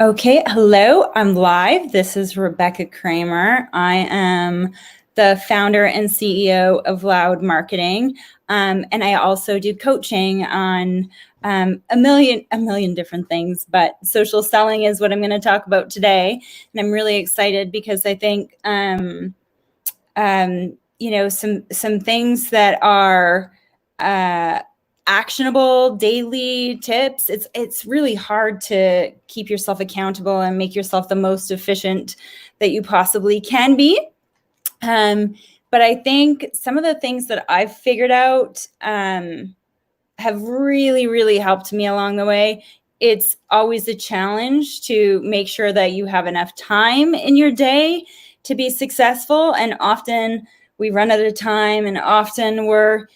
Okay, hello, I'm live. This is Rebecca Cramer. I am the founder and CEO of Loud Marketing, and I also do coaching on a million different things, but social selling is what I'm going to talk about today. And I'm really excited because I think some things that are actionable daily tips. It's really hard to keep yourself accountable and make yourself the most efficient that you possibly can be. But I think some of the things that I've figured out have really helped me along the way. It's always a challenge to make sure that you have enough time in your day to be successful. And often we run out of time, and often we're,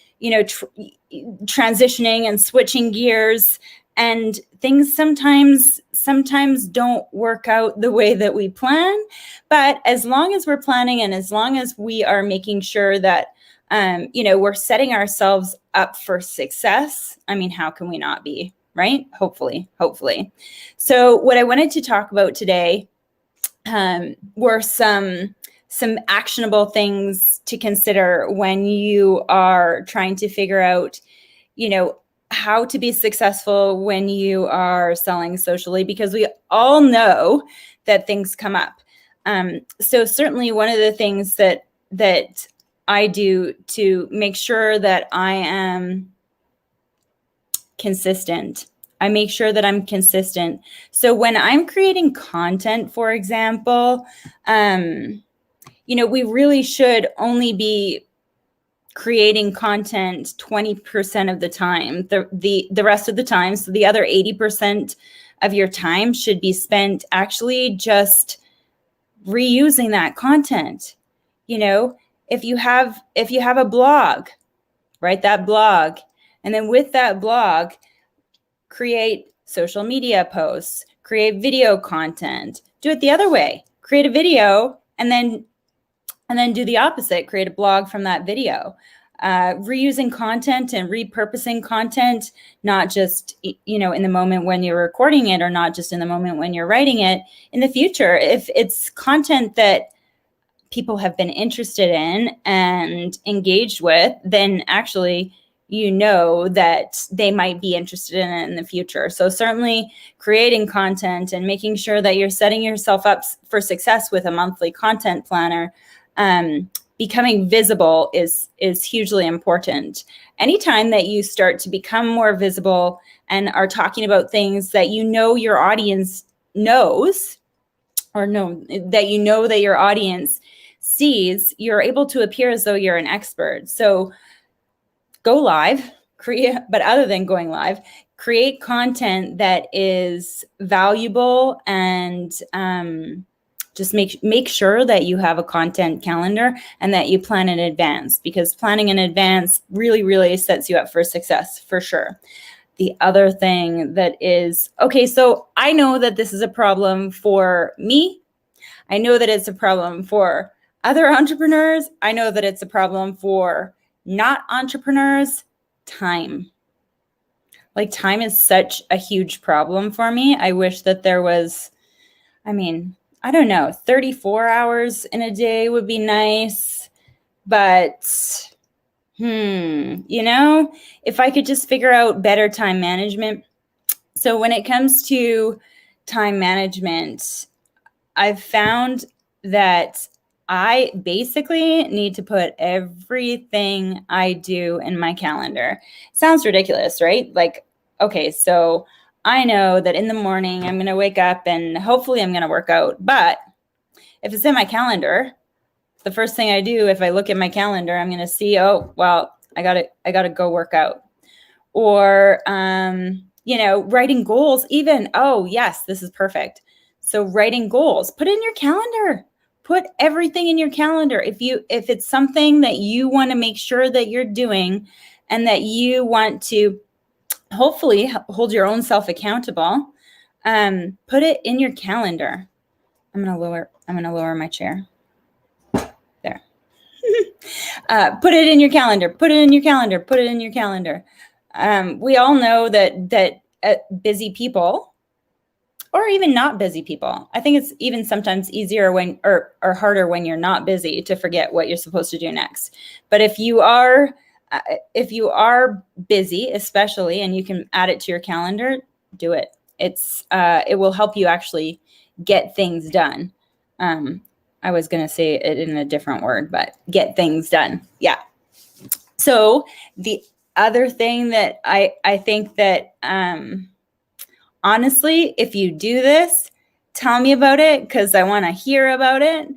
transitioning and switching gears, and things sometimes don't work out the way that we plan. But as long as we're planning, and as long as we are making sure that we're setting ourselves up for success, I mean, how can we not be, right? Hopefully. So what I wanted to talk about today were some actionable things to consider when you are trying to figure out, how to be successful when you are selling socially, because we all know that things come up. So certainly one of the things that I do to make sure that I am consistent. I make sure that I'm consistent. So when I'm creating content, for example, we really should only be creating content 20% of the time. The rest of the time, so the other 80% of your time should be spent actually just reusing that content. If you have a blog, write that blog, and then with that blog, create social media posts, create video content. Do it the other way. Create a video and then do the opposite. Create a blog from that video. Reusing content and repurposing content, not just in the moment when you're recording it, or not just in the moment when you're writing it. In the future, if it's content that people have been interested in and engaged with, then actually that they might be interested in it in the future. So certainly creating content and making sure that you're setting yourself up for success with a monthly content planner. Becoming visible is hugely important. Anytime that you start to become more visible and are talking about things that your audience knows, or that your audience sees, you're able to appear as though you're an expert. So go live, but other than going live, create content that is valuable, and just make sure that you have a content calendar and that you plan in advance, because planning in advance really sets you up for success, for sure. The other thing that is, okay, so I know that this is a problem for me. I know that it's a problem for other entrepreneurs. I know that it's a problem for not entrepreneurs. Time. Time is such a huge problem for me. I wish that there was, I don't know, 34 hours in a day would be nice, but if I could just figure out better time management. So when it comes to time management, I've found that I basically need to put everything I do in my calendar. Sounds ridiculous, right? Okay, so I know that in the morning I'm going to wake up and hopefully I'm going to work out. But if it's in my calendar, the first thing I do, if I look at my calendar, I'm going to see, oh, well, I got to go work out. Or, writing goals even. Oh, yes, this is perfect. So writing goals, put it in your calendar. Put everything in your calendar. If it's something that you want to make sure that you're doing, and that you want to hopefully hold your own self accountable, put it in your calendar. I'm gonna lower my chair. There. Put it in your calendar. Put it in your calendar. Put it in your calendar. We all know that busy people or even not busy people. I think it's even sometimes easier when, or harder when you're not busy to forget what you're supposed to do next. But if you are busy, especially, and you can add it to your calendar, do it. It will help you actually get things done. I was going to say it in a different word, but get things done. Yeah. So the other thing that I think that, honestly, if you do this, tell me about it because I want to hear about it.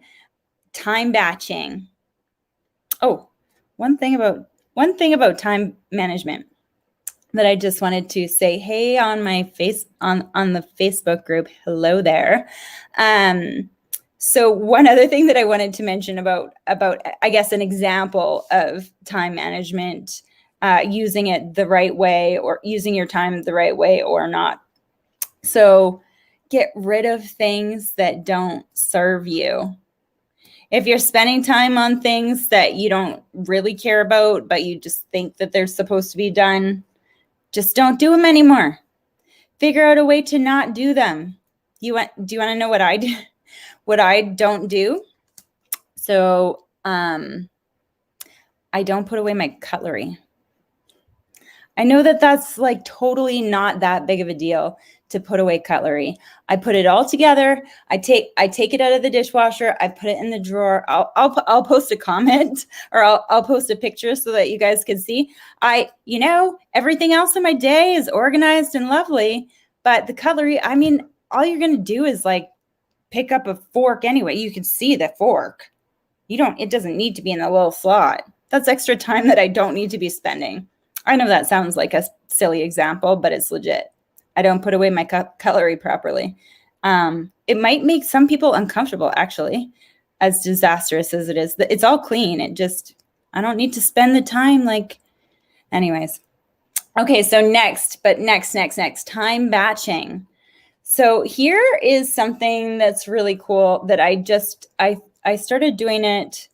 Time batching. Oh, one thing about time management that I just wanted to say, hey, on my on the Facebook group, hello there. So one other thing that I wanted to mention about I guess an example of time management, using it the right way, or using your time the right way or not. So get rid of things that don't serve you. If you're spending time on things that you don't really care about, but you just think that they're supposed to be done, just don't do them anymore. Figure out a way to not do them. Do you want to know what I do? What I don't do? So I don't put away my cutlery. I know that that's like totally not that big of a deal to put away cutlery. I put it all together. I take it out of the dishwasher. I put it in the drawer. I'll post a comment, or I'll post a picture so that you guys can see. Everything else in my day is organized and lovely, but the cutlery, I mean, all you're going to do is like pick up a fork anyway. You can see the fork. It doesn't need to be in the little slot. That's extra time that I don't need to be spending. I know that sounds like a silly example, but it's legit. I don't put away my cutlery properly. It might make some people uncomfortable, actually, as disastrous as it is. It's all clean. I don't need to spend the time anyways. Okay, so next, time batching. So here is something that's really cool that I started doing it.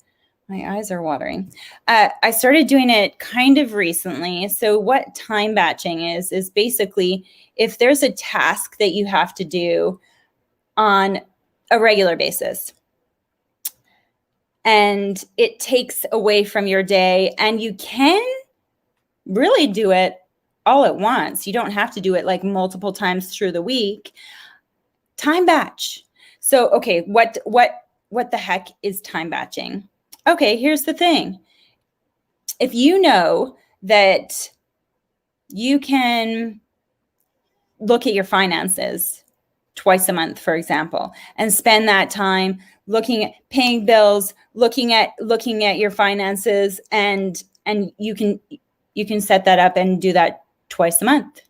My eyes are watering. I started doing it kind of recently. So what time batching is basically if there's a task that you have to do on a regular basis and it takes away from your day, and you can really do it all at once. You don't have to do it like multiple times through the week. Time batch. So, okay, what the heck is time batching? Okay, here's the thing. If you know that you can look at your finances twice a month, for example, and spend that time looking at paying bills, looking at your finances, and you can set that up and do that twice a month.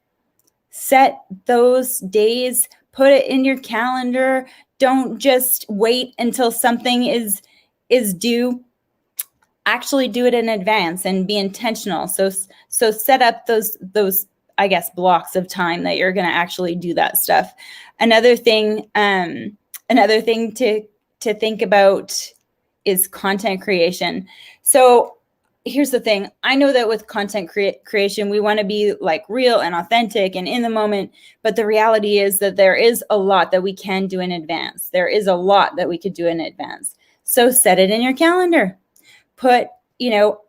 Set those days, put it in your calendar. Don't just wait until something is due. Actually do it in advance and be intentional. So set up those I guess blocks of time that you're going to actually do that stuff. Another thing to think about is content creation. So here's the thing. I know that with content creation, we want to be like real and authentic and in the moment, but the reality is that there is a lot that we can do in advance. There is a lot that we could do in advance. So set it in your calendar. Put,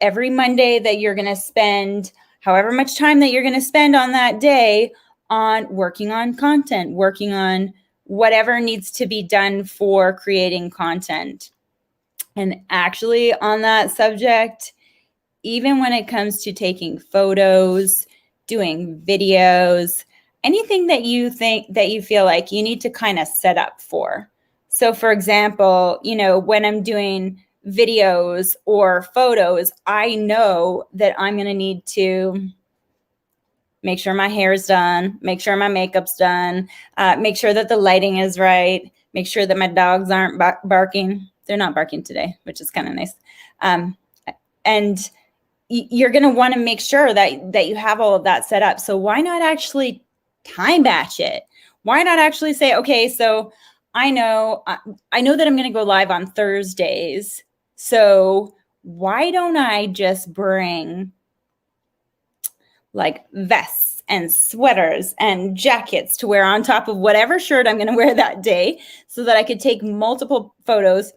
every Monday that you're going to spend however much time that you're going to spend on that day on working on content, working on whatever needs to be done for creating content. And actually on that subject, even when it comes to taking photos, doing videos, anything that you feel like you need to kind of set up for. So for example, when I'm doing videos or photos, I know that I'm going to need to make sure my hair is done, make sure my makeup's done, make sure that the lighting is right, make sure that my dogs aren't barking. They're not barking today, which is kind of nice. And you're going to want to make sure that you have all of that set up. So why not actually time batch it? Why not actually say, okay, so I know that I'm going to go live on Thursdays. So why don't I just bring like vests and sweaters and jackets to wear on top of whatever shirt I'm going to wear that day, so that I could take multiple photos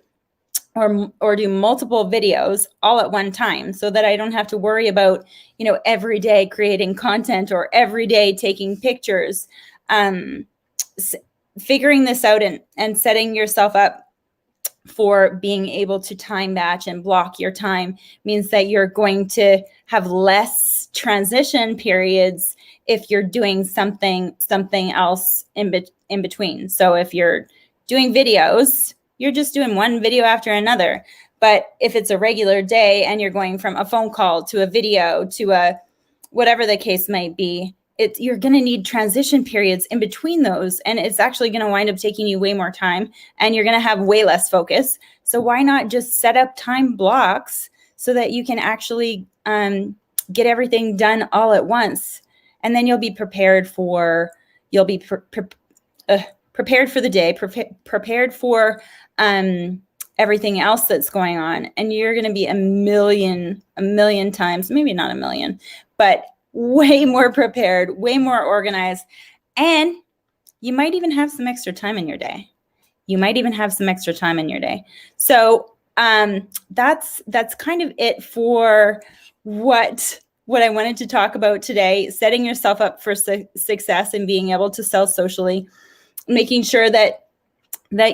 or do multiple videos all at one time, so that I don't have to worry about, every day creating content or every day taking pictures. Figuring this out and setting yourself up for being able to time batch and block your time means that you're going to have less transition periods if you're doing something else in between. So if you're doing videos, you're just doing one video after another. But if it's a regular day and you're going from a phone call to a video to a whatever the case might be, you're going to need transition periods in between those. And it's actually going to wind up taking you way more time, and you're going to have way less focus. So why not just set up time blocks so that you can actually get everything done all at once? And then you'll be prepared for, prepared for the day, prepared for everything else that's going on. And you're going to be a million times, maybe not a million, but way more prepared, way more organized. And you might even have some extra time in your day. So that's kind of it for what I wanted to talk about today. Setting yourself up for success and being able to sell socially, making sure that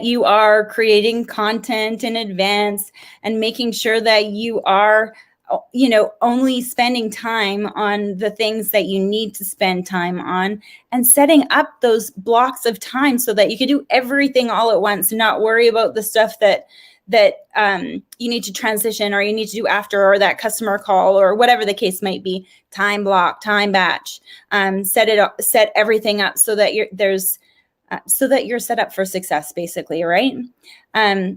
you are creating content in advance, and making sure that you are only spending time on the things that you need to spend time on, and setting up those blocks of time so that you can do everything all at once and not worry about the stuff that you need to transition or you need to do after, or that customer call, or whatever the case might be. Time block, time batch, set everything up so that you're set up for success, basically, right?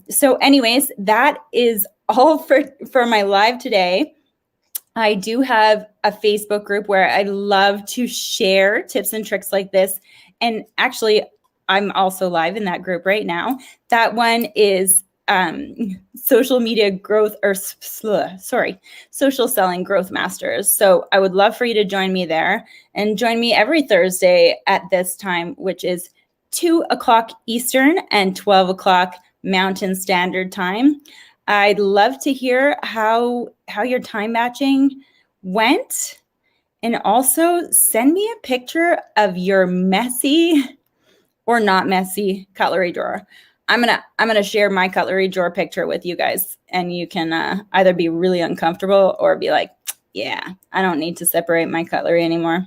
So anyways, that is all for my live today. I do have a Facebook group where I love to share tips and tricks like this. And actually, I'm also live in that group right now. That one is social selling growth masters. So I would love for you to join me there, and join me every Thursday at this time, which is 2:00 Eastern and 12:00 Mountain Standard Time. I'd love to hear how your time matching went, and also send me a picture of your messy or not messy cutlery drawer. I'm gonna share my cutlery drawer picture with you guys, and you can either be really uncomfortable or be like, yeah, I don't need to separate my cutlery anymore.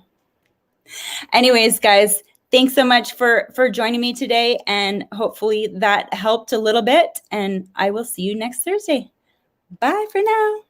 Anyways, guys, thanks so much for joining me today, and hopefully that helped a little bit, and I will see you next Thursday. Bye for now.